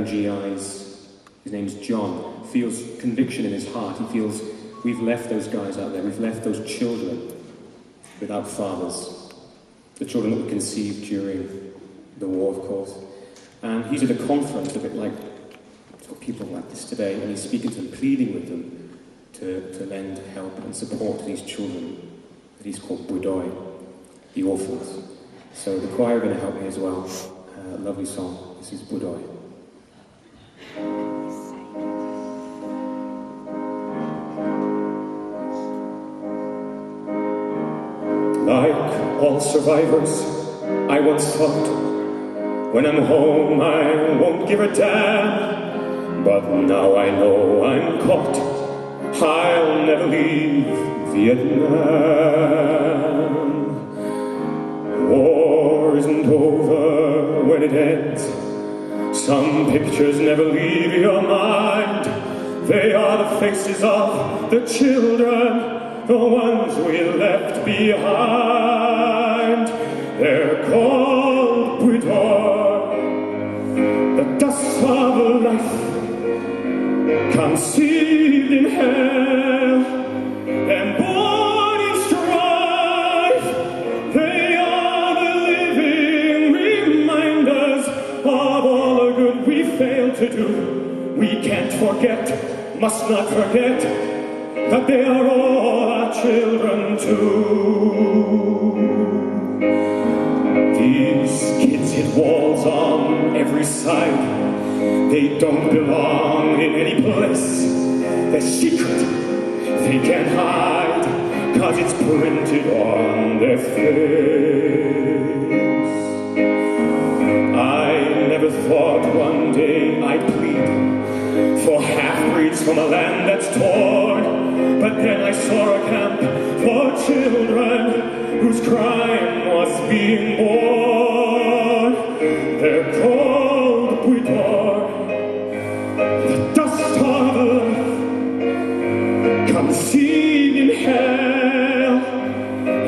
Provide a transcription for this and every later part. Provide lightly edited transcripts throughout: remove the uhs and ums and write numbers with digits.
young GIs, his name's John, feels conviction in his heart. He feels we've left those guys out there, we've left those children without fathers. The children that were conceived during the war, of course. And he's at a conference, a bit like people like this today, and he's speaking to them, pleading with them to lend help and support to these children that he's called Bui Doi, the orphans. So the choir are going to help me as well. Lovely song. This is Bui Doi. Like all survivors, I once thought, when I'm home I won't give a damn. But now I know I'm caught, I'll never leave Vietnam. War isn't over when it ends. Some pictures never leave your mind. They are the faces of the children, the ones we left behind. They're called Bui Doi, the dust of life, conceived in hell and born in strife. They are the living reminders of all the good we failed to do. We can't forget, must not forget, that they are all our children too. These kids hit walls on every side. They don't belong in any place. They're secret, they can't hide, 'cause it's printed on their face. I never thought one day I'd plead for half-breeds from a land that's torn. But then I saw a camp for children whose crime was being born. They're called Bui Doi, the dust of life, conceived in hell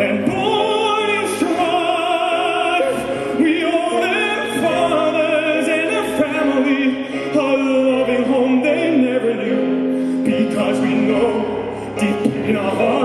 and born in strife. We owe them fathers and a family, a loving home they never knew, because we know deep in our hearts